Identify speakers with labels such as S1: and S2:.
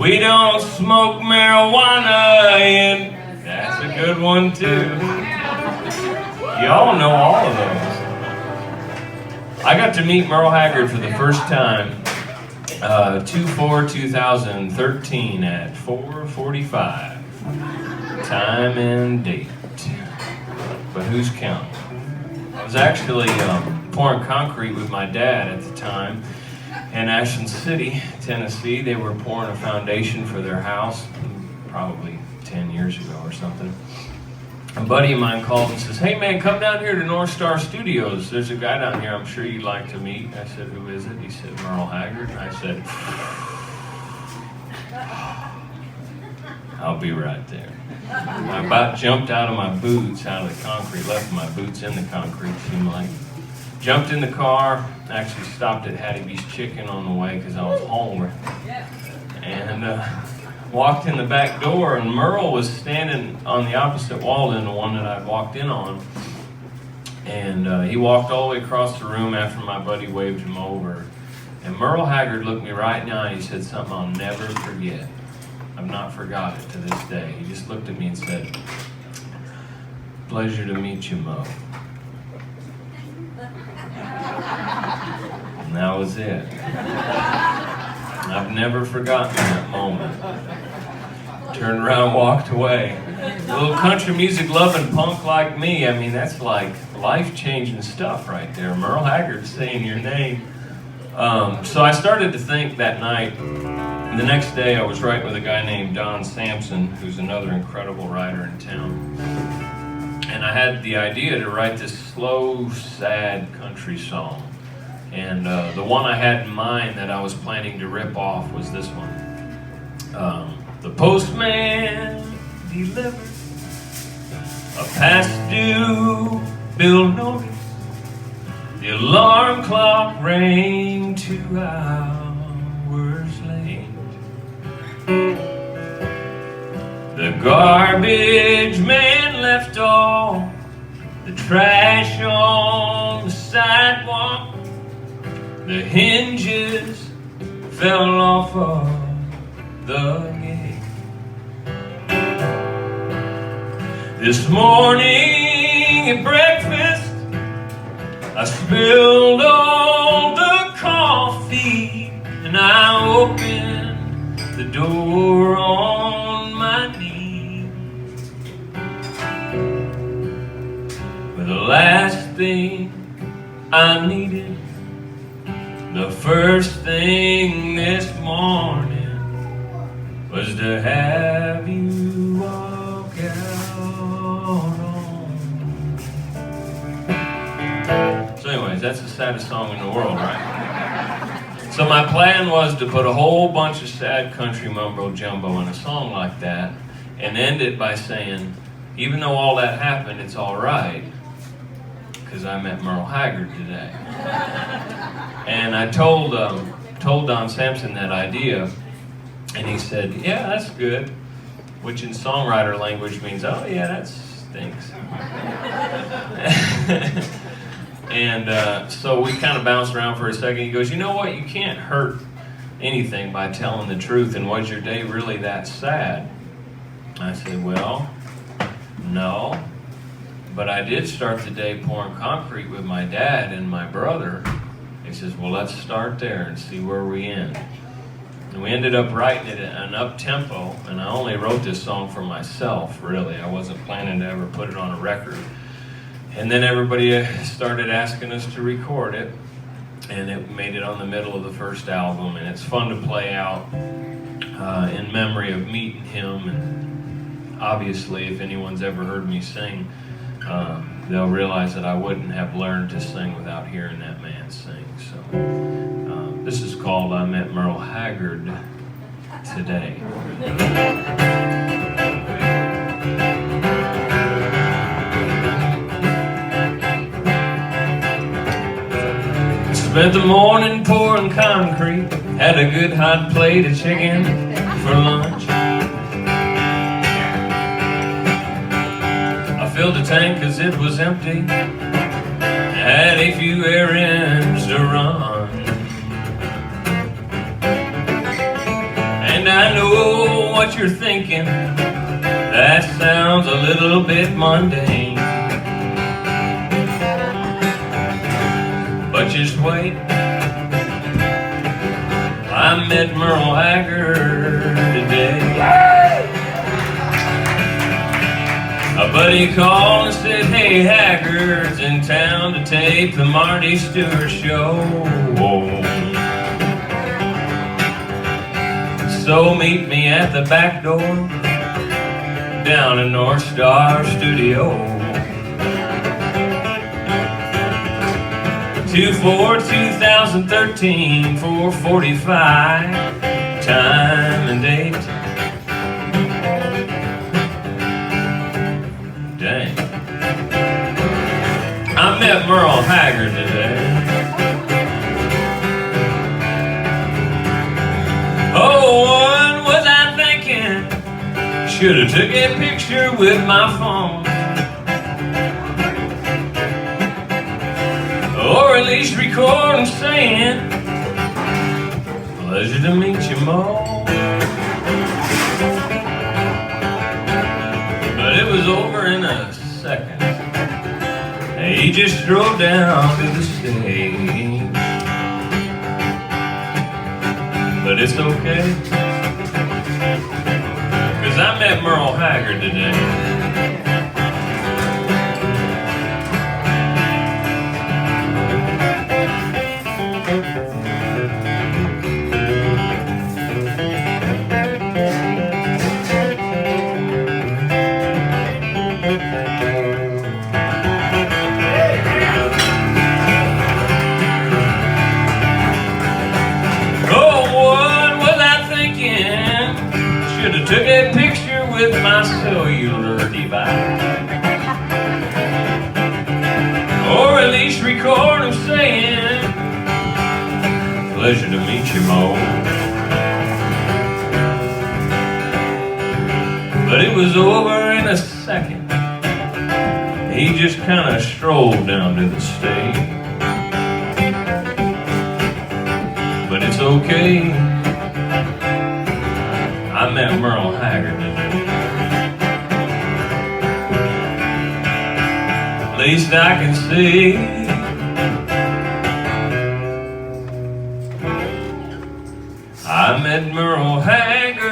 S1: We don't smoke marijuana in. That's a good one too. Y'all know all of those. I got to meet Merle Haggard for the first time 2/4/2013 at 4:45. Time and date. But who's counting? I was actually pouring concrete with my dad at the time in Ashland City, Tennessee. They were pouring a foundation for their house probably 10 years ago or something. A buddy of mine called and says, "Hey man, come down here to North Star Studios. There's a guy down here I'm sure you'd like to meet." I said, "Who is it?" He said, "Merle Haggard." I said, "I'll be right there." I about jumped out of my boots, out of the concrete, left my boots in the concrete, seemed like. Jumped in the car, actually stopped at Hattie B's Chicken on the way because I was hungry. And walked in the back door, and Merle was standing on the opposite wall than the one that I'd walked in on. And he walked all the way across the room after my buddy waved him over. And Merle Haggard looked me right in the eye and he said something I'll never forget. I've not forgot it to this day. He just looked at me and said, "Pleasure to meet you, Mo." And that was it. I've never forgotten that moment. Turned around, walked away. A little country music loving punk like me, I mean, that's like life-changing stuff right there. Merle Haggard saying your name. So I started to think that night. The next day I was writing with a guy named Don Sampson, who's another incredible writer in town. And I had the idea to write this slow, sad country song. And the one I had in mind that I was planning to rip off was this one. The postman delivered a past due bill notice. The alarm clock rang 2 hours late. The garbage man left all the trash on the sidewalk. The hinges fell off of the gate. This morning at breakfast, I spilled all the coffee, and I opened the door on my knees. But the last thing I needed, the first thing this morning, was to have you walk out on. So anyways, that's the saddest song in the world, right? So my plan was to put a whole bunch of sad country mumbo jumbo in a song like that and end it by saying, even though all that happened, it's all right, because I met Merle Haggard today. And I told Don Sampson that idea, and he said, "Yeah, that's good," which in songwriter language means, "Oh yeah, that stinks." And so we kind of bounced around for a second. He goes, "You know what? You can't hurt anything by telling the truth. And was your day really that sad?" I said, "Well, no. But I did start the day pouring concrete with my dad and my brother." He says, "Well, let's start there and see where we end." And we ended up writing it at an up-tempo, and I only wrote this song for myself, really. I wasn't planning to ever put it on a record. And then everybody started asking us to record it, and it made it on the middle of the first album, and it's fun to play out in memory of meeting him. And obviously, if anyone's ever heard me sing, they'll realize that I wouldn't have learned to sing without hearing that man sing. So this is called "I Met Merle Haggard Today." Spent the morning pouring concrete, had a good hot plate of chicken for lunch. I filled the tank cause it was empty, had a few errands to run. And I know what you're thinking. That sounds a little bit mundane. But just wait. I met Merle Haggard today. A buddy called and said, hey, Haggard's in town to tape the Marty Stewart show. So meet me at the back door down in North Star Studio. 2/4/2013, 4:45, time and date. Dang. I met Merle Haggard today. Oh, what was I thinking? Should've took a picture with my phone. Or at least record him saying, pleasure to meet you, Mo. But it was over in a second. He just drove down to the stage. But it's okay, 'cause I met Merle Haggard today. Should've took a picture with my cellular device. Or at least record him saying, pleasure to meet you, Mo. But it was over in a second. He just kinda strolled down to the stage. But it's okay, I met Merle Haggard today. At least I can see I met Merle Haggard.